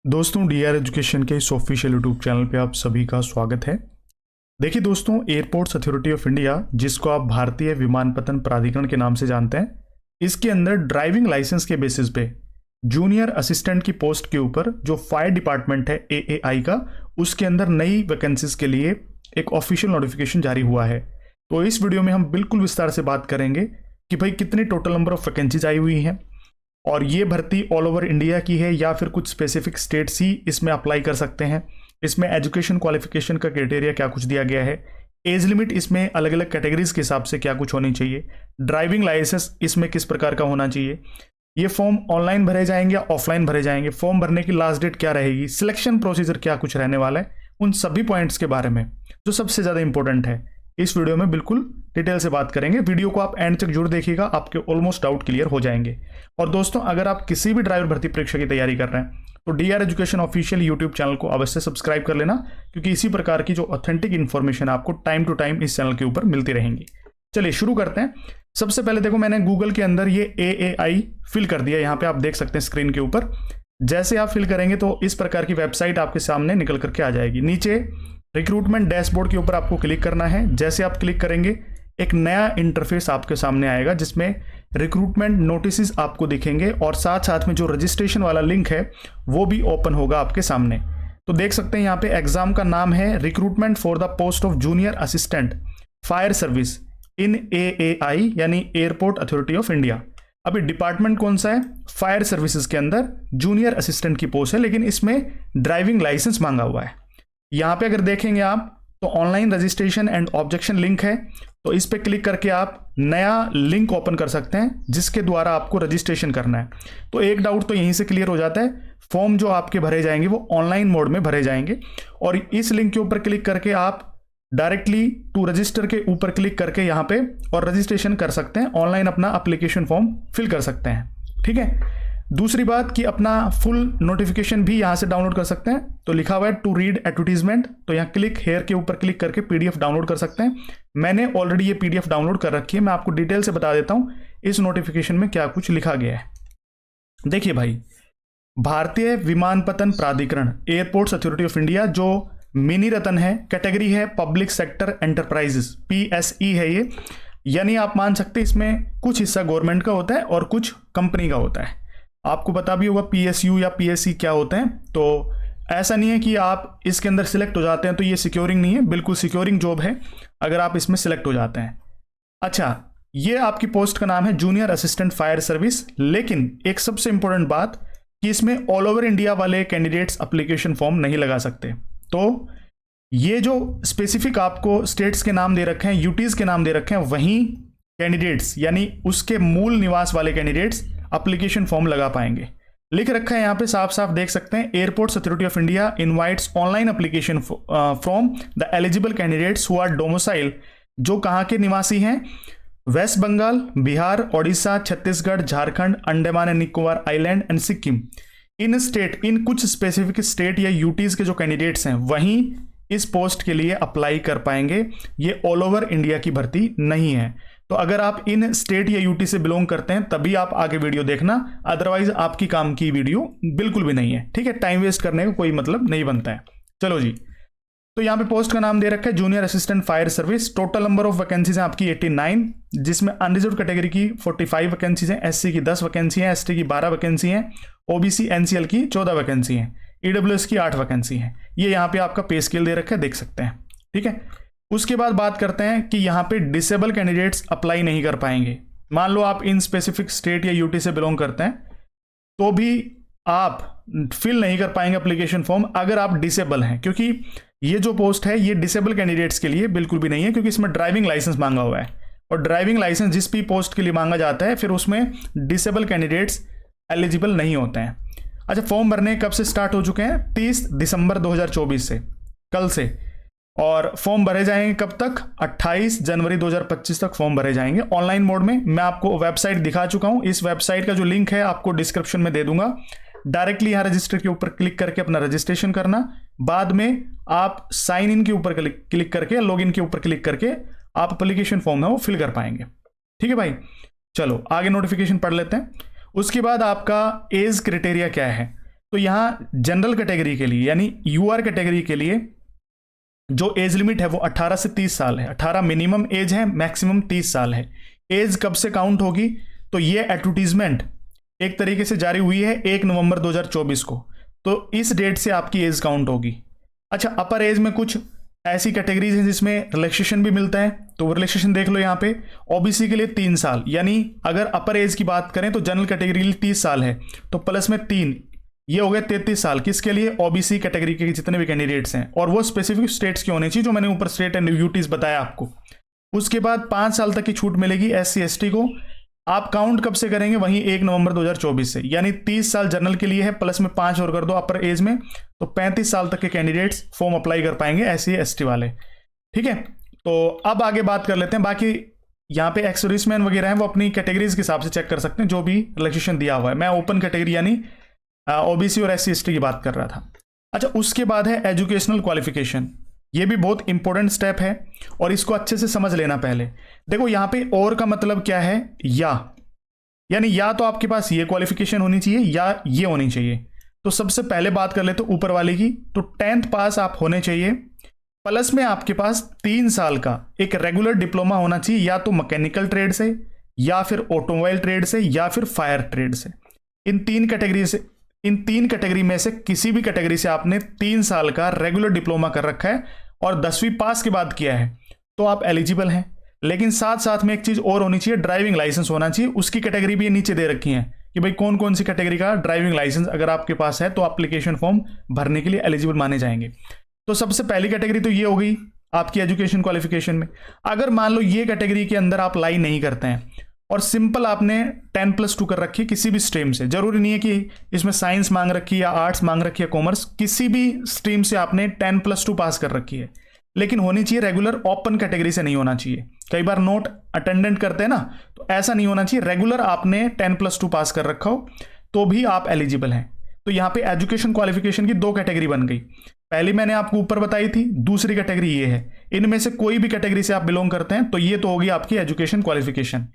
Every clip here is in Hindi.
दोस्तों डीआर एजुकेशन के इस ऑफिशियल यूट्यूब चैनल पे आप सभी का स्वागत है। देखिए दोस्तों, एयरपोर्ट्स अथॉरिटी ऑफ इंडिया, जिसको आप भारतीय विमानपत्तन प्राधिकरण के नाम से जानते हैं, इसके अंदर ड्राइविंग लाइसेंस के बेसिस पे जूनियर असिस्टेंट की पोस्ट के ऊपर जो फायर डिपार्टमेंट है एएआई का, उसके अंदर नई वैकेंसीज के लिए एक ऑफिशियल नोटिफिकेशन जारी हुआ है। तो इस वीडियो में हम बिल्कुल विस्तार से बात करेंगे कि भाई कितनी टोटल नंबर ऑफ वैकेंसीज आई हुई हैं, और ये भर्ती ऑल ओवर इंडिया की है या फिर कुछ स्पेसिफिक स्टेट्स ही इसमें अप्लाई कर सकते हैं। इसमें एजुकेशन क्वालिफिकेशन का क्राइटेरिया क्या कुछ दिया गया है, एज लिमिट इसमें अलग अलग कैटेगरीज के हिसाब से क्या कुछ होनी चाहिए, ड्राइविंग लाइसेंस इसमें किस प्रकार का होना चाहिए, ये फॉर्म ऑनलाइन भरे जाएंगे या ऑफलाइन भरे जाएंगे, फॉर्म भरने की लास्ट डेट क्या रहेगी, सिलेक्शन प्रोसीजर क्या कुछ रहने वाला है, उन सभी पॉइंट्स के बारे में जो सबसे ज़्यादा इंपॉर्टेंट है इस वीडियो में बिल्कुल डिटेल से बात करेंगे। वीडियो को आप एंड तक जरूर देखिएगा, आपके ऑलमोस्ट डाउट क्लियर हो जाएंगे। और दोस्तों, अगर आप किसी भी ड्राइवर भर्ती परीक्षा की तैयारी कर रहे हैं तो DR education official YouTube channel को अवश्य सब्सक्राइब कर लेना, क्योंकि इसी प्रकार की जो ऑथेंटिक इन्फॉर्मेशन आपको टाइम टू टाइम इस चैनल के ऊपर मिलती रहेंगी। चलिए शुरू करते हैं। सबसे पहले देखो, मैंने गूगल के अंदर ये एएआई फिल कर दिया, यहाँ पे आप देख सकते हैं स्क्रीन के ऊपर। जैसे आप फिल करेंगे तो इस प्रकार की वेबसाइट आपके सामने निकल करके आ जाएगी। नीचे रिक्रूटमेंट डैशबोर्ड के ऊपर आपको क्लिक करना है। जैसे आप क्लिक करेंगे एक नया इंटरफेस आपके सामने आएगा, जिसमें रिक्रूटमेंट नोटिसेस आपको दिखेंगे और साथ साथ में जो रजिस्ट्रेशन वाला लिंक है वो भी ओपन होगा आपके सामने। तो देख सकते हैं यहाँ पे एग्जाम का नाम है recruitment for the post of junior assistant fire service in AAI, यानी एयरपोर्ट अथॉरिटी ऑफ इंडिया। अभी डिपार्टमेंट कौन सा है? फायर सर्विसेज के अंदर जूनियर असिस्टेंट की पोस्ट है, लेकिन इसमें ड्राइविंग लाइसेंस मांगा हुआ है। यहाँ पे अगर देखेंगे आप तो online registration and objection link है, तो इस पे क्लिक करके आप नया लिंक ओपन कर सकते हैं जिसके द्वारा आपको रजिस्ट्रेशन करना है। तो एक डाउट तो यहीं से क्लियर हो जाता है, फॉर्म जो आपके भरे जाएंगे वो ऑनलाइन मोड में भरे जाएंगे, और इस लिंक के ऊपर क्लिक करके आप डायरेक्टली टू रजिस्टर के ऊपर क्लिक करके यहाँ पे और रजिस्ट्रेशन कर सकते हैं, ऑनलाइन अपना एप्लीकेशन फॉर्म फिल कर सकते हैं। ठीक है। दूसरी बात कि अपना फुल नोटिफिकेशन भी यहाँ से डाउनलोड कर सकते हैं। तो लिखा हुआ है टू रीड एडवर्टीजमेंट, तो यहाँ क्लिक हेयर के ऊपर क्लिक करके पीडीएफ डाउनलोड कर सकते हैं। मैंने ऑलरेडी ये पीडीएफ डाउनलोड कर रखी है, मैं आपको डिटेल से बता देता हूँ इस नोटिफिकेशन में क्या कुछ लिखा गया है। देखिए भाई, भारतीय विमानपत्तन प्राधिकरण एयरपोर्ट्स अथॉरिटी ऑफ इंडिया, जो मिनी रतन है, कैटेगरी है पब्लिक सेक्टर एंटरप्राइजेस, पीएसई है ये, यानी आप मान सकते हैं इसमें कुछ हिस्सा गवर्नमेंट का होता है और कुछ कंपनी का होता है। आपको पता भी होगा पीएसयू या पीएससी क्या होते हैं। तो ऐसा नहीं है कि आप इसके अंदर सिलेक्ट हो जाते हैं तो ये सिक्योरिंग नहीं है, बिल्कुल सिक्योरिंग जॉब है अगर आप इसमें सिलेक्ट हो जाते हैं। अच्छा, ये आपकी पोस्ट का नाम है जूनियर असिस्टेंट फायर सर्विस, लेकिन एक सबसे इंपॉर्टेंट बात कि इसमें ऑल ओवर इंडिया वाले कैंडिडेट्स एप्लीकेशन फॉर्म नहीं लगा सकते। तो ये जो स्पेसिफिक आपको स्टेट्स के नाम दे रखे हैं, यूटीज के नाम दे रखे हैं, वहीं कैंडिडेट्स यानी उसके मूल निवास वाले कैंडिडेट्स एप्लीकेशन फॉर्म लगा पाएंगे। लिख रखा है यहाँ पे साफ साफ, देख सकते हैं, Airports Authority of India invites online application from the eligible candidates who are domicile, जो कहाँ के निवासी हैं? West Bengal, Bihar, Odisha, Chhattisgarh, Jharkhand, Andaman and Nicobar island and Sikkim. इन स्टेट, इन कुछ स्पेसिफिक स्टेट या यूटीज के जो कैंडिडेट्स हैं वहीं इस पोस्ट के लिए अप्लाई कर पाएंगे। ये ऑल ओवर इंडिया की भर्ती नहीं है। तो अगर आप इन स्टेट या यूटी से बिलोंग करते हैं तभी आप आगे वीडियो देखना, अदरवाइज आपकी काम की वीडियो बिल्कुल भी नहीं है। ठीक है, टाइम वेस्ट करने का कोई मतलब नहीं बनता है। चलो जी, तो यहाँ पे पोस्ट का नाम दे रखा है junior assistant fire service. Total number of vacancies हैं आपकी 89, जिसमें अनरिजर्व कैटेगरी की 45 वैकेंसीज हैं, एससी की 10 वैकेंसी हैं, एसटी की 12 वैकेंसी हैं, ओबीसी एनसीएल की 14 वैकेंसी हैं, ईडब्ल्यूएस की 8 वैकेंसी हैं। ये यहाँ पे आपका पे स्केल दे रखा है, देख सकते हैं। ठीक है, उसके बाद बात करते हैं कि यहाँ पे डिसेबल कैंडिडेट्स अप्लाई नहीं कर पाएंगे। मान लो आप इन स्पेसिफिक स्टेट या यूटी से बिलोंग करते हैं तो भी आप फिल नहीं कर पाएंगे एप्लीकेशन फॉर्म अगर आप डिसेबल हैं, क्योंकि ये जो पोस्ट है ये डिसेबल कैंडिडेट्स के लिए बिल्कुल भी नहीं है, क्योंकि इसमें ड्राइविंग लाइसेंस मांगा हुआ है, और ड्राइविंग लाइसेंस जिस भी पोस्ट के लिए मांगा जाता है फिर उसमें डिसेबल कैंडिडेट्स एलिजिबल नहीं होते हैं। अच्छा, फॉर्म भरने कब से स्टार्ट हो चुके हैं? 30 दिसंबर 2024 से, कल से। और फॉर्म भरे जाएंगे कब तक? 28 जनवरी 2025 तक फॉर्म भरे जाएंगे ऑनलाइन मोड में। मैं आपको वेबसाइट दिखा चुका हूं, इस वेबसाइट का जो लिंक है आपको डिस्क्रिप्शन में दे दूंगा। डायरेक्टली यहाँ रजिस्टर के ऊपर क्लिक करके अपना रजिस्ट्रेशन करना, बाद में आप साइन इन के ऊपर क्लिक करके, लॉग इन के ऊपर क्लिक करके आप एप्लीकेशन फॉर्म है वो फिल कर पाएंगे। ठीक है भाई, चलो आगे नोटिफिकेशन पढ़ लेते हैं। उसके बाद आपका एज क्राइटेरिया क्या है? तो यहाँ जनरल कैटेगरी के लिए यानी यूआर कैटेगरी के लिए जो एज लिमिट है वो 18 से 30 साल है। 18 मिनिमम एज है, मैक्सिमम 30 साल है। एज कब से काउंट होगी? तो ये एडवर्टीजमेंट एक तरीके से जारी हुई है 1 नवंबर 2024 को, तो इस डेट से आपकी एज काउंट होगी। अच्छा, अपर एज में कुछ ऐसी कैटेगरीज हैं जिसमें रिलैक्सेशन भी मिलता है, तो वो रिलैक्सेशन देख लो यहाँ पे। ओबीसी के लिए 3 साल, यानी अगर अपर एज की बात करें तो जनरल कैटेगरी के लिए 30 साल है, तो प्लस में 3, ये हो गए 33 साल। किसके लिए? ओबीसी कैटेगरी के जितने भी कैंडिडेट्स हैं, और वो स्पेसिफिक स्टेट्स की होनी चाहिए जो मैंने ऊपर स्टेट एंड यूटीज बताया आपको। उसके बाद 5 साल तक की छूट मिलेगी एससी एसटी को। आप काउंट कब से करेंगे? वहीं 1 नवंबर 2024 से, यानी 30 साल जनरल के लिए है, प्लस में 5 और कर दो अपर एज में, तो 35 साल तक के कैंडिडेट्स फॉर्म अप्लाई कर पाएंगे एससी एसटी वाले। ठीक है, तो अब आगे बात कर लेते हैं। बाकी यहाँ पे एक्स सर्विसमैन वगैरह हैं, वो अपनी कैटेगरीज के हिसाब से चेक कर सकते हैं जो भी रिलैक्सेशन दिया हुआ है। मैं ओपन कैटेगरी यानी ओबीसी और एससी एसटी की बात कर रहा था। अच्छा, उसके बाद है एजुकेशनल क्वालिफिकेशन। ये भी बहुत इंपॉर्टेंट स्टेप है और इसको अच्छे से समझ लेना पहले। देखो यहाँ पे और का मतलब क्या है? यानी या तो आपके पास ये क्वालिफिकेशन होनी चाहिए या ये होनी चाहिए। तो सबसे पहले बात कर लेते ऊपर वाले की, तो 10th पास आप होने चाहिए, प्लस में आपके पास 3 साल का एक रेगुलर डिप्लोमा होना चाहिए, या तो मैकेनिकल ट्रेड से, या फिर ऑटोमोबाइल ट्रेड से, या फिर फायर ट्रेड से। इन तीन कैटेगरी में से किसी भी कैटेगरी से आपने 3 साल का रेगुलर डिप्लोमा कर रखा है और 10वीं पास के बाद किया है तो आप एलिजिबल हैं। लेकिन साथ साथ में एक चीज और होनी चाहिए, ड्राइविंग लाइसेंस होना चाहिए। उसकी कैटेगरी भी नीचे दे रखी है कि भाई कौन कौन सी कैटेगरी का ड्राइविंग लाइसेंस अगर आपके पास है तो एप्लीकेशन फॉर्म भरने के लिए एलिजिबल माने जाएंगे। तो सबसे पहली कैटेगरी तो ये हो गई आपकी एजुकेशन क्वालिफिकेशन में। अगर मान लो ये कैटेगरी के अंदर आप लाइन नहीं करते हैं और सिंपल आपने 10+2 कर रखी है किसी भी स्ट्रीम से, जरूरी नहीं है कि इसमें साइंस मांग रखी है या आर्ट्स मांग रखी है, कॉमर्स, किसी भी स्ट्रीम से आपने 10+2 पास कर रखी है, लेकिन होनी चाहिए रेगुलर, ओपन कैटेगरी से नहीं होना चाहिए। कई बार नोट अटेंडेंट करते हैं ना, तो ऐसा नहीं होना चाहिए, रेगुलर आपने 10+2 पास कर रखा हो तो भी आप एलिजिबल हैं। तो यहाँ पे एजुकेशन क्वालिफिकेशन की 2 कैटेगरी बन गई। पहली मैंने आपको ऊपर बताई थी, दूसरी कैटेगरी ये है। इनमें से कोई भी कैटेगरी से आप बिलोंग करते हैं तो ये तो होगी आपकी एजुकेशन क्वालिफिकेशन।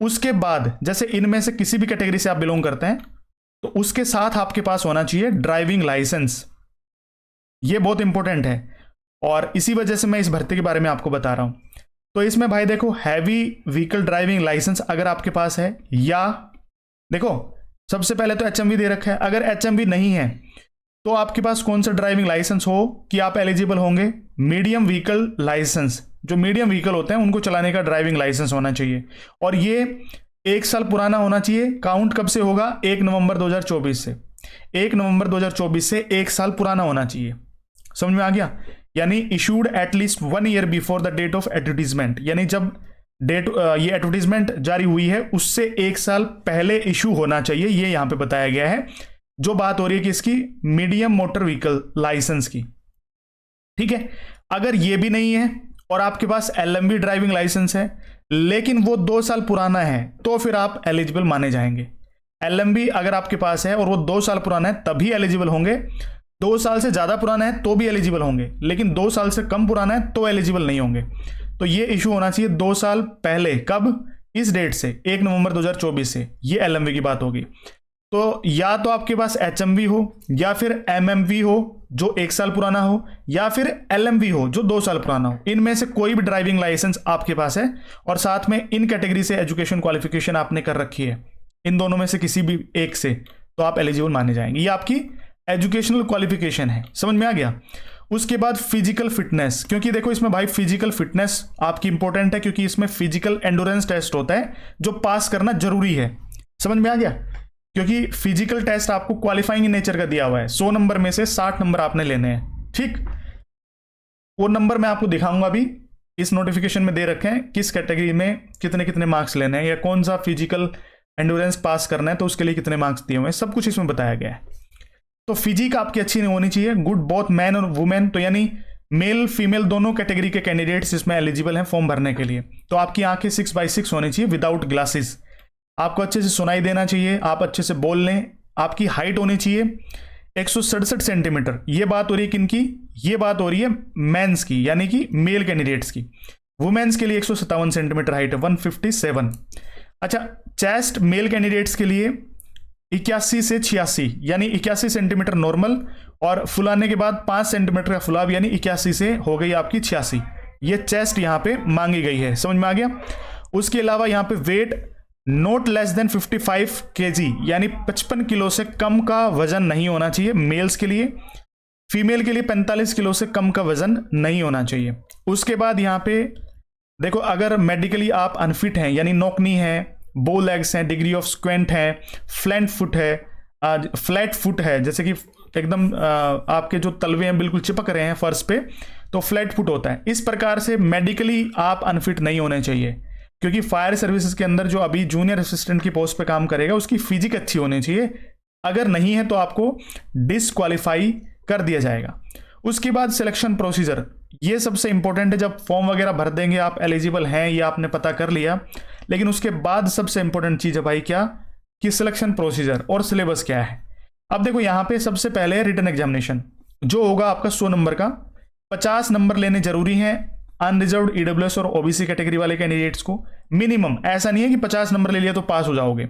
उसके बाद जैसे इनमें से किसी भी कैटेगरी से आप बिलोंग करते हैं तो उसके साथ आपके पास होना चाहिए ड्राइविंग लाइसेंस। ये बहुत इंपॉर्टेंट है और इसी वजह से मैं इस भर्ती के बारे में आपको बता रहा हूं। तो इसमें भाई देखो, हैवी व्हीकल ड्राइविंग लाइसेंस अगर आपके पास है, या देखो सबसे पहले तो एचएमवी दे रखा है, अगर एचएमवी नहीं है तो आपके पास कौन सा ड्राइविंग लाइसेंस हो कि आप एलिजिबल होंगे? Medium vehicle licence. जो मीडियम व्हीकल होते हैं उनको चलाने का ड्राइविंग लाइसेंस होना चाहिए और ये 1 साल पुराना होना चाहिए। काउंट कब से होगा? 1 नवंबर 2024 से। 1 नवंबर 2024 से 1 साल पुराना होना चाहिए। समझ में आ गया? यानी issued at least 1 year before the date of advertisement, यानी जब डेट ये एडवर्टीजमेंट जारी हुई है उससे 1 साल पहले इशू होना चाहिए। ये यहां पे बताया गया है। जो बात हो रही है कि इसकी मीडियम मोटर व्हीकल लाइसेंस की, ठीक है। अगर ये भी नहीं है और आपके पास एलएमवी ड्राइविंग लाइसेंस है लेकिन वो 2 साल पुराना है तो फिर आप एलिजिबल माने जाएंगे। एलएमवी अगर आपके पास है और वो 2 साल पुराना है तभी एलिजिबल होंगे। 2 साल से ज्यादा पुराना है तो भी एलिजिबल होंगे, लेकिन 2 साल से कम पुराना है तो एलिजिबल नहीं होंगे। तो ये इशू होना चाहिए 2 साल पहले। कब? इस डेट से, 1 नवंबर 2024 से। ये एलएमवी की बात होगी। तो या तो आपके पास एचएमवी हो, या फिर एमएमवी हो जो 1 साल पुराना हो, या फिर एलएमवी हो जो 2 साल पुराना हो। इनमें से कोई भी ड्राइविंग लाइसेंस आपके पास है और साथ में इन कैटेगरी से एजुकेशन क्वालिफिकेशन आपने कर रखी है, इन दोनों में से किसी भी एक से, तो आप एलिजिबल माने जाएंगे। ये आपकी एजुकेशनल क्वालिफिकेशन है। समझ में आ गया? उसके बाद फिजिकल फिटनेस, क्योंकि देखो इसमें भाई फिजिकल फिटनेस आपकी इंपॉर्टेंट है, क्योंकि इसमें फिजिकल एंडोरेंस टेस्ट होता है जो पास करना जरूरी है। समझ में आ गया? क्योंकि फिजिकल टेस्ट आपको क्वालिफाइंग इन नेचर का दिया हुआ है। 100 नंबर में से 60 नंबर आपने लेने हैं, ठीक। वो नंबर मैं आपको दिखाऊंगा अभी, इस नोटिफिकेशन में दे रखे हैं किस कैटेगरी में कितने कितने मार्क्स लेने हैं या कौन सा फिजिकल एंडोरेंस पास करना है तो उसके लिए कितने मार्क्स दिए हुए हैं, सब कुछ इसमें बताया गया है। तो फिजिक आपकी अच्छी नहीं होनी चाहिए, गुड बोथ मैन और वुमेन, तो यानी मेल फीमेल दोनों कैटेगरी के कैंडिडेट्स इसमें एलिजिबल हैं फॉर्म भरने के लिए। तो आपकी आंखें 6x6 होनी चाहिए विदाउट ग्लासेस, आपको अच्छे से सुनाई देना चाहिए, आप अच्छे से बोल लें। आपकी हाइट होनी चाहिए 167 सेंटीमीटर। ये बात हो रही है किनकी? ये बात हो रही है मेंस की, यानी कि मेल कैंडिडेट्स की। वुमेन्स के लिए 157 सेंटीमीटर हाइट है, 157। अच्छा, चेस्ट मेल कैंडिडेट्स के लिए 81 से 86 यानी 81 सेंटीमीटर नॉर्मल, और फुलाने के बाद 5 सेंटीमीटर का फुलाव यानी 81 से हो गई आपकी 86। ये चेस्ट यहाँ पे मांगी गई है, समझ में आ गया। उसके अलावा यहाँ पे weight not less than 55 kg यानी 55 किलो से कम का वजन नहीं होना चाहिए मेल्स के लिए। फीमेल के लिए 45 किलो से कम का वजन नहीं होना चाहिए। उसके बाद यहाँ पे देखो, अगर मेडिकली आप अनफिट हैं यानी नॉकनी है, बो लेग्स हैं, डिग्री ऑफ स्क्वेंट है, फ्लैट फुट है, जैसे कि एकदम आपके जो तलवे हैं बिल्कुल चिपक रहे हैं फर्श पे, तो फ्लैट फुट होता है। इस प्रकार से मेडिकली आप अनफिट नहीं होने चाहिए, क्योंकि फायर सर्विसेज के अंदर जो अभी जूनियर असिस्टेंट की पोस्ट पे काम करेगा उसकी फिजिक अच्छी होनी चाहिए। अगर नहीं है तो आपको डिसक्वालीफाई कर दिया जाएगा। उसके बाद सिलेक्शन प्रोसीजर, ये सबसे इंपॉर्टेंट है। जब फॉर्म वगैरह भर देंगे आप एलिजिबल हैं ये आपने पता कर लिया, लेकिन उसके बाद सबसे इंपॉर्टेंट चीज है भाई क्या, कि सिलेक्शन प्रोसीजर और सिलेबस क्या है। अब देखो यहाँ पे सबसे पहले रिटन एग्जामिनेशन जो होगा आपका 100 नंबर का, 50 नंबर लेने जरूरी हैं अनरिजर्व्ड, ईडब्ल्यूएस और ओबीसी कैटेगरी वाले कैंडिडेट्स को मिनिमम। ऐसा नहीं है कि 50 नंबर ले लिया तो पास हो जाओगे,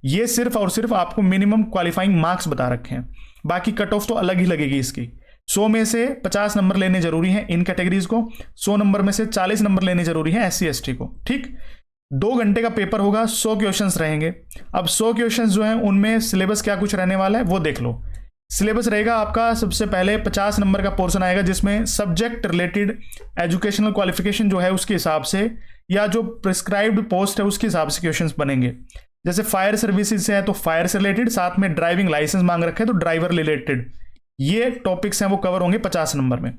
ये सिर्फ और सिर्फ आपको मिनिमम क्वालिफाइंग मार्क्स बता रखे हैं, बाकी कट ऑफ तो अलग ही लगेगी इसकी। 100 में से 50 नंबर लेने जरूरी हैं इन कैटेगरीज को, 100 नंबर में से 40 नंबर लेने जरूरी हैं SC ST को। ठीक, 2 घंटे का पेपर होगा, 100 क्वेश्चंस रहेंगे। अब 100 क्वेश्चंस जो हैं उनमें सिलेबस क्या कुछ रहने वाला है वो देख लो। सिलेबस रहेगा आपका, सबसे पहले 50 नंबर का पोर्शन आएगा जिसमें सब्जेक्ट रिलेटेड एजुकेशनल क्वालिफिकेशन जो है उसके हिसाब से, या जो प्रिस्क्राइब्ड पोस्ट है उसके हिसाब से क्वेश्चंस बनेंगे। जैसे फायर सर्विसेज से है तो फायर से रिलेटेड, साथ में ड्राइविंग लाइसेंस मांग रखे हैं तो ड्राइवर रिलेटेड, ये टॉपिक्स हैं वो कवर होंगे 50 नंबर में।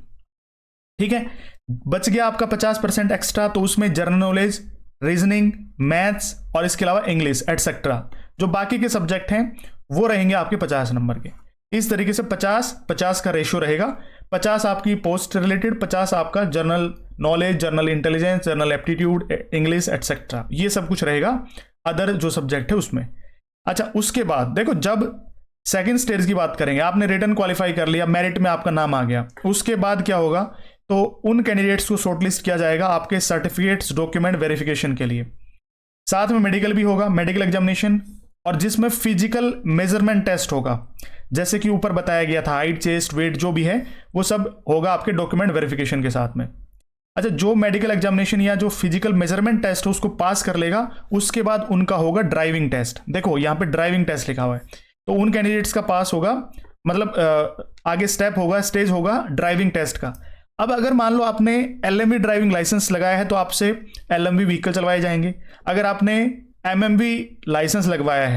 ठीक है, बच गया आपका 50% एक्स्ट्रा, तो उसमें जनरल नॉलेज, रीजनिंग, मैथ्स और इसके अलावा इंग्लिश एटसेट्रा, जो बाकी के सब्जेक्ट हैं वो रहेंगे आपके 50 नंबर के। इस तरीके से 50-50 का रेशियो रहेगा। 50 आपकी पोस्ट रिलेटेड, 50 आपका general knowledge, general intelligence, general aptitude, English etcetera, ये सब कुछ रहेगा अदर जो सब्जेक्ट है उसमें। अच्छा, उसके बाद देखो, जब सेकंड स्टेज की बात करेंगे, आपने रिटन क्वालिफाई कर लिया, मेरिट में आपका नाम आ गया, उसके बाद क्या होगा, तो उन कैंडिडेट्स को शॉर्टलिस्ट किया जाएगा आपके सर्टिफिकेट्स डॉक्यूमेंट वेरिफिकेशन के लिए। साथ में मेडिकल भी होगा, मेडिकल एग्जामिनेशन, और जिसमें फिजिकल मेजरमेंट टेस्ट होगा, जैसे कि ऊपर बताया गया था, हाइट, चेस्ट, वेट जो भी है वो सब होगा आपके डॉक्यूमेंट वेरिफिकेशन के साथ में। अच्छा, जो मेडिकल एग्जामिनेशन या जो फिजिकल मेजरमेंट टेस्ट है उसको पास कर लेगा, उसके बाद उनका होगा ड्राइविंग टेस्ट। देखो यहाँ पे ड्राइविंग टेस्ट लिखा हुआ है, तो उन कैंडिडेट्स का पास होगा, मतलब आगे स्टेप होगा, स्टेज होगा ड्राइविंग टेस्ट का। अब अगर मान लो आपने LMV ड्राइविंग लाइसेंस लगाया है तो आपसे LMV व्हीकल चलवाए जाएंगे। अगर आपने MMV लाइसेंस लगाया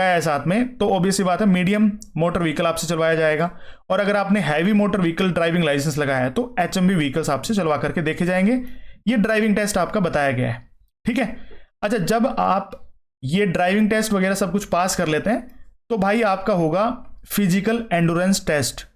है साथ में, तो ऑब्वियसली बात है मीडियम मोटर व्हीकल आपसे चलवाया जाएगा। और अगर आपने heavy motor vehicle driving licence लगाया है तो HMV व्हीकल्स आपसे चलवा करके देखे जाएंगे। ये ड्राइविंग टेस्ट आपका बताया गया है। ठीक है, अच्छा, जब आप ये ड्राइविंग टेस्ट वगैरह सब कुछ पास कर लेते हैं तो भाई आपका होगा फिजिकल एंडोरेंस टेस्ट,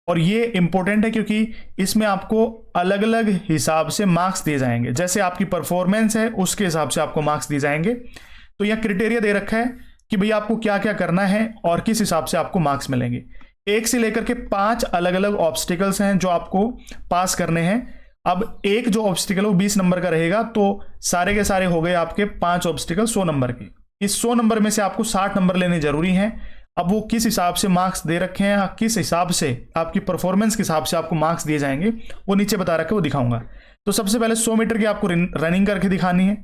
और ये इंपॉर्टेंट है क्योंकि इसमें आपको अलग अलग हिसाब से मार्क्स दिए जाएंगे। जैसे आपकी परफॉर्मेंस है उसके हिसाब से आपको मार्क्स दिए जाएंगे। तो यह क्राइटेरिया दे रखा है कि भाई आपको क्या क्या करना है और किस हिसाब से आपको मार्क्स मिलेंगे। 1 से लेकर के 5 अलग अलग ऑब्स्टिकल्स हैं जो आपको पास करने हैं। अब एक जो ऑब्स्टिकल वो 20 नंबर का रहेगा, तो सारे के सारे हो गए आपके 5 ऑब्स्टिकल 100 नंबर के। इस 100 नंबर में से आपको 60 नंबर लेने जरूरी हैं। अब वो किस हिसाब से मार्क्स दे रखे हैं, किस हिसाब से आपकी परफॉर्मेंस के हिसाब से आपको मार्क्स दिए जाएंगे, वो नीचे बता रखे, वो दिखाऊंगा। तो सबसे पहले 100 मीटर की आपको रनिंग करके दिखानी है।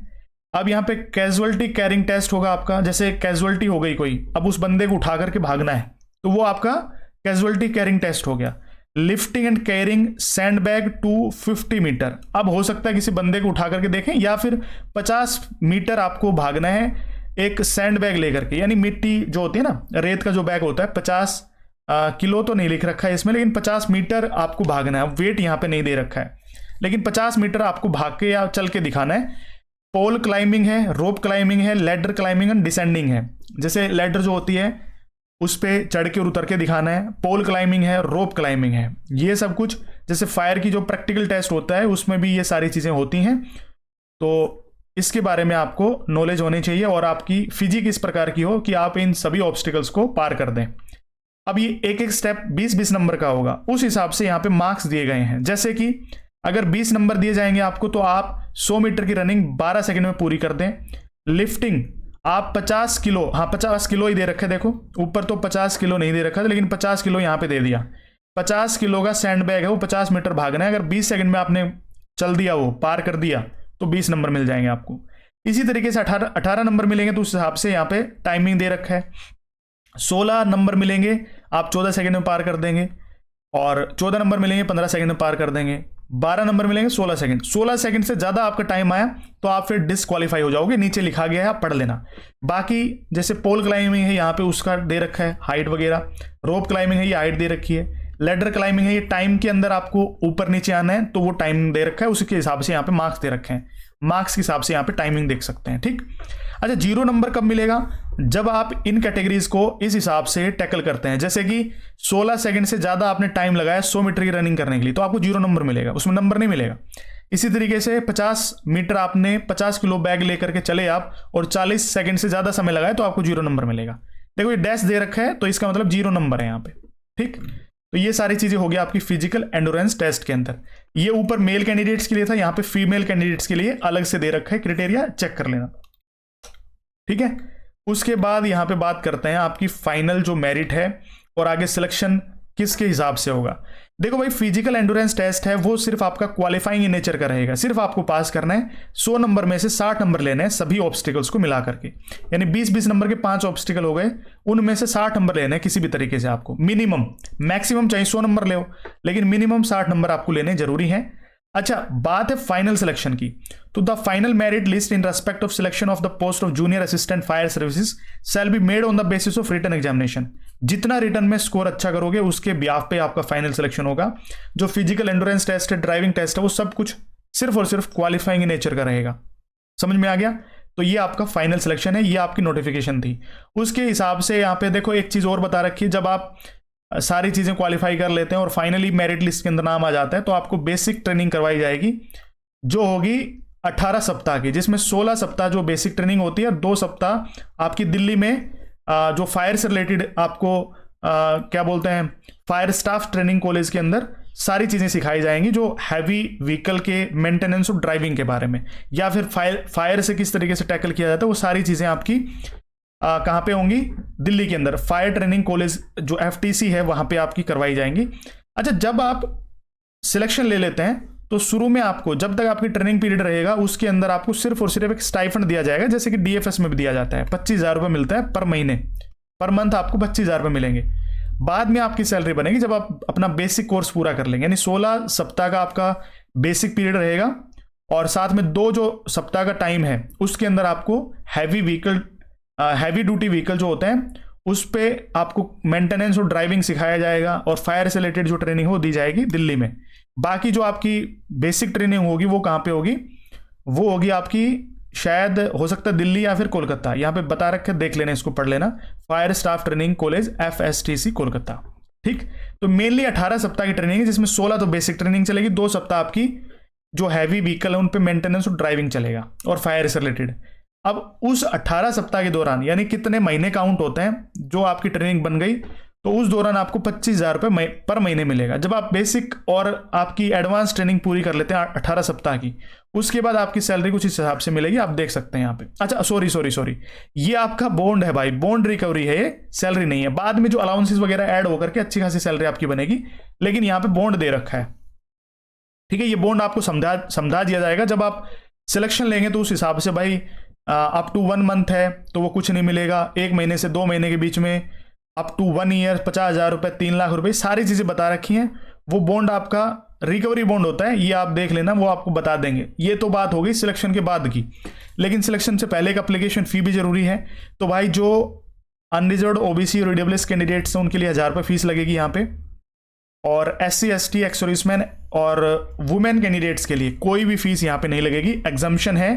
अब यहाँ पे कैजुअलिटी कैरिंग टेस्ट होगा आपका, जैसे कैजुअलिटी हो गई कोई, अब उस बंदे को उठा करके भागना है, तो वो आपका कैजुअलिटी कैरिंग टेस्ट हो गया। Lifting and carrying sand bag to 50 metre, अब हो सकता है किसी बंदे को उठा करके देखें, या फिर 50 मीटर आपको भागना है एक सैंड बैग लेकर के, यानी मिट्टी जो होती है ना, रेत का जो बैग होता है, 50 किलो तो नहीं लिख रखा है इसमें, लेकिन 50 मीटर आपको भागना है। वेट यहाँ पे नहीं दे रखा है, लेकिन 50 मीटर आपको भाग के या चल के दिखाना है। पोल क्लाइंबिंग है, रोप क्लाइंबिंग है, लैडर क्लाइंबिंग एंड डिसेंडिंग है। जैसे लैडर जो होती है उस पर चढ़ के और उतर के दिखाना है, पोल क्लाइंबिंग है, रोप क्लाइंबिंग है, ये सब कुछ। जैसे फायर की जो प्रैक्टिकल टेस्ट होता है उसमें भी ये सारी चीज़ें होती हैं, तो इसके बारे में आपको नॉलेज होनी चाहिए और आपकी फिजिक इस प्रकार की हो कि आप इन सभी ऑब्स्टिकल्स को पार कर दें। अब ये एक एक स्टेप 20-20 नंबर का होगा, उस हिसाब से यहाँ पे मार्क्स दिए गए हैं। जैसे कि अगर 20 नंबर दिए जाएंगे आपको, तो आप 100 मीटर की रनिंग 12 सेकंड में पूरी कर दें। लिफ्टिंग आप 50 किलो, हाँ 50 किलो ही दे रखे, देखो ऊपर तो 50 किलो नहीं दे रखा था, लेकिन 50 किलो यहाँ पे दे दिया। 50 किलो का सैंड बैग है, वो 50 मीटर भागना है। अगर 20 सेकंड में आपने चल दिया, वो पार कर दिया, तो 20 नंबर मिल जाएंगे आपको। इसी तरीके से 18 नंबर मिलेंगे, तो उस हिसाब से यहाँ पे टाइमिंग दे रखा है। 16 नंबर मिलेंगे, आप 14 सेकंड में पार कर देंगे, और 14 नंबर मिलेंगे 15 सेकंड में पार कर देंगे। 12 नंबर मिलेंगे 16 सेकंड। 16 सेकंड से ज़्यादा आपका टाइम आया तो आप फिर डिस्क्वालीफाई हो जाओगे, नीचे लिखा गया है, आप पढ़ लेना। बाकी जैसे पोल क्लाइंबिंग है, यहाँ पे उसका दे रखा है हाइट वगैरह। रोप क्लाइंबिंग है, ये हाइट दे रखी है। लेडर क्लाइंबिंग है, ये टाइम के अंदर आपको ऊपर नीचे आना है, तो वो टाइम दे रखा है, उसके हिसाब से यहाँ पे मार्क्स दे रखे हैं। मार्क्स के हिसाब से यहाँ पे टाइमिंग देख सकते हैं, ठीक। अच्छा, 0 नंबर कब मिलेगा? जब आप इन कैटेगरीज को इस हिसाब से टैकल करते हैं, जैसे कि 16 सेकंड से ज्यादा आपने टाइम लगाया 100 मीटर की रनिंग करने के लिए, तो आपको 0 नंबर मिलेगा, उसमें नंबर नहीं मिलेगा। इसी तरीके से 50 मीटर आपने 50 किलो बैग लेकर के चले आप, और 40 सेकंड से ज्यादा समय लगाया, तो आपको 0 नंबर मिलेगा। देखो ये डैश दे रखा है, तो इसका मतलब 0 नंबर है यहाँ पे, ठीक। तो ये सारी चीजें हो गई आपकी फिजिकल एंडोरेंस टेस्ट के अंदर। ये ऊपर मेल कैंडिडेट्स के लिए था, यहाँ पे फीमेल कैंडिडेट्स के लिए अलग से दे रखा है, क्राइटेरिया चेक कर लेना, ठीक है। उसके बाद यहाँ पे बात करते हैं आपकी फाइनल जो मेरिट है, और आगे सिलेक्शन किसके हिसाब से होगा। देखो भाई, फिजिकल एंडोरेंस टेस्ट है, वो सिर्फ आपका क्वालिफाइंग इन नेचर का रहेगा। सिर्फ आपको पास करना है, 100 नंबर में से 60 नंबर लेने हैं सभी ऑब्स्टिकल्स को मिला करके, यानी 20-20 नंबर के 5 ऑब्स्टिकल हो गए, उनमें से 60 नंबर लेने हैं किसी भी तरीके से आपको। मिनिमम, मैक्सिमम चाहे 100 नंबर ले, लेकिन मिनिमम 60 नंबर आपको लेने जरूरी है। अच्छा, बात है फाइनल सिलेक्शन की, तो the final merit list in respect of selection of the post of junior assistant fire services shall be made on the basis of written examination. जितना रिटन में स्कोर अच्छा करोगे, उसके ब्याह पे आपका फाइनल सिलेक्शन होगा। जो फिजिकल एंडोरेंस टेस्ट है, ड्राइविंग टेस्ट है, वो सब कुछ सिर्फ और सिर्फ क्वालिफाइंग नेचर का रहेगा। समझ में आ गया? तो ये आपका फाइनल सिलेक्शन है, ये आपकी नोटिफिकेशन थी। उसके हिसाब से यहाँ पे देखो एक चीज और बता रखी है, जब आप सारी चीजें क्वालिफाई कर लेते हैं और फाइनली मेरिट लिस्ट के अंदर नाम आ जाता है, तो आपको बेसिक ट्रेनिंग करवाई जाएगी, जो होगी 18 सप्ताह की, जिसमें 16 सप्ताह जो बेसिक ट्रेनिंग होती है, 2 सप्ताह आपकी दिल्ली में जो फायर से रिलेटेड आपको क्या बोलते हैं, फायर स्टाफ ट्रेनिंग कॉलेज के अंदर सारी चीजें सिखाई जाएंगी, जो हैवी व्हीकल के मेंटेनेंस और ड्राइविंग के बारे में, या फिर फायर से किस तरीके से टैकल किया जाता है, वो सारी चीजें आपकी कहाँ पे होंगी? दिल्ली के अंदर फायर ट्रेनिंग कॉलेज जो FTC है, वहां पे आपकी करवाई जाएंगी। अच्छा, जब आप सिलेक्शन ले लेते हैं, तो शुरू में आपको, जब तक आपकी ट्रेनिंग पीरियड रहेगा, उसके अंदर आपको सिर्फ और सिर्फ एक स्टाइफंड दिया जाएगा, जैसे कि DFS में भी दिया जाता है। 25,000 रुपये मिलता है पर महीने, पर मंथ आपको 25,000 रुपये मिलेंगे। बाद में आपकी सैलरी बनेगी जब आप अपना बेसिक कोर्स पूरा कर लेंगे, यानी 16 सप्ताह का आपका बेसिक पीरियड रहेगा, और साथ में 2 जो सप्ताह का टाइम है, उसके अंदर आपको हैवी ड्यूटी व्हीकल जो होते हैं, उस पे आपको मेंटेनेंस और ड्राइविंग सिखाया जाएगा, और फायर से रिलेटेड जो ट्रेनिंग हो दी जाएगी दिल्ली में। बाकी जो आपकी बेसिक ट्रेनिंग होगी, वो कहाँ पे होगी? वो होगी आपकी, शायद हो सकता है दिल्ली या फिर कोलकाता, यहाँ पे बता रखे, देख लेना, इसको पढ़ लेना, fire staff training college FSTC Kolkata, ठीक। तो मेनली 18 सप्ताह की ट्रेनिंग है, जिसमें 16 तो बेसिक ट्रेनिंग चलेगी, 2 सप्ताह आपकी जो हैवी व्हीकल है उन पे मेंटेनेंस और ड्राइविंग चलेगा, और फायर से रिलेटेड। अब उस 18 सप्ताह के दौरान, यानी कितने महीने काउंट होते हैं जो आपकी ट्रेनिंग बन गई, तो उस दौरान आपको 25,000 रुपये पर महीने मिलेगा। जब आप बेसिक और आपकी एडवांस ट्रेनिंग पूरी कर लेते हैं 18 सप्ताह की, उसके बाद आपकी सैलरी कुछ इस हिसाब से मिलेगी, आप देख सकते हैं यहाँ पे। अच्छा, सॉरी, ये आपका बॉन्ड है भाई, बॉन्ड रिकवरी है, ये सैलरी नहीं है। बाद में जो अलाउंसेस वगैरह ऐड होकर के अच्छी खासी सैलरी आपकी बनेगी, लेकिन यहाँ पे बॉन्ड दे रखा है, ठीक है। ये बॉन्ड आपको समझा दिया जाएगा। जब आप सिलेक्शन लेंगे, तो उस हिसाब से भाई अप टू 1 मंथ है तो वो कुछ नहीं मिलेगा, 1 महीने से 2 महीने के बीच में अप टू 1 ईयर 50,000 रुपये, 3 लाख रुपए, सारी चीजें बता रखी हैं। वो बॉन्ड आपका रिकवरी बॉन्ड होता है, ये आप देख लेना, वो आपको बता देंगे। ये तो बात हो गई सिलेक्शन के बाद की, लेकिन सिलेक्शन से पहले एक एप्लीकेशन फी भी जरूरी है। तो भाई जो अनरिजर्व्ड OBC और EWS कैंडिडेट्स हैं, उनके लिए 1000 रुपये फीस लगेगी यहाँ पे, और SC ST एक्स सर्विसमैन और वुमेन कैंडिडेट्स के लिए कोई भी फीस यहाँ पे नहीं लगेगी। एग्जम्पशन है,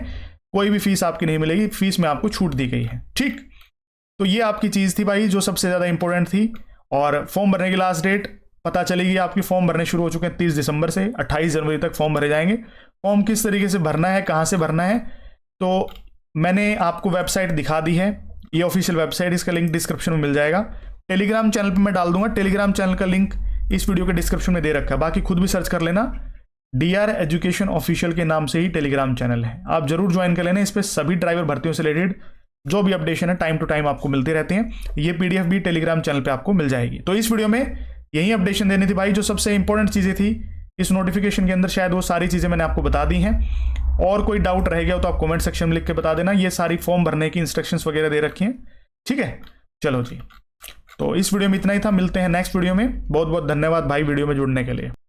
कोई भी फीस आपकी नहीं मिलेगी, फीस में आपको छूट दी गई है, ठीक। तो ये आपकी चीज थी भाई, जो सबसे ज्यादा इंपॉर्टेंट थी। और फॉर्म भरने की लास्ट डेट पता चलेगी, आपकी फॉर्म भरने शुरू हो चुके हैं 30 दिसंबर से, 28 जनवरी तक फॉर्म भरे जाएंगे। फॉर्म किस तरीके से भरना है, कहाँ से भरना है, तो मैंने आपको वेबसाइट दिखा दी है, ये ऑफिशियल वेबसाइट, इसका लिंक डिस्क्रिप्शन में मिल जाएगा। टेलीग्राम चैनल पर मैं डाल दूंगा, टेलीग्राम चैनल का लिंक इस वीडियो के डिस्क्रिप्शन में दे रखा है, बाकी खुद भी सर्च कर लेना, DR एजुकेशन ऑफिशियल के नाम से ही टेलीग्राम चैनल है, आप जरूर ज्वाइन कर लेना। इस पर सभी ड्राइवर भर्तियों से रिलेटेड जो भी अपडेशन है टाइम टू टाइम आपको मिलती रहती हैं। ये पीडीएफ भी टेलीग्राम चैनल पे आपको मिल जाएगी। तो इस वीडियो में यही अपडेशन देनी थी भाई, जो सबसे इंपॉर्टेंट चीज़ें थी इस नोटिफिकेशन के अंदर, शायद वो सारी चीज़ें मैंने आपको बता दी हैं। और कोई डाउट रह गया हो तो आप कमेंट सेक्शन में लिख के बता देना। ये सारी फॉर्म भरने की इंस्ट्रक्शंस वगैरह दे रखी हैं, ठीक है। चलो जी, तो इस वीडियो में इतना ही था, मिलते हैं नेक्स्ट वीडियो में। बहुत बहुत धन्यवाद भाई वीडियो में जुड़ने के लिए।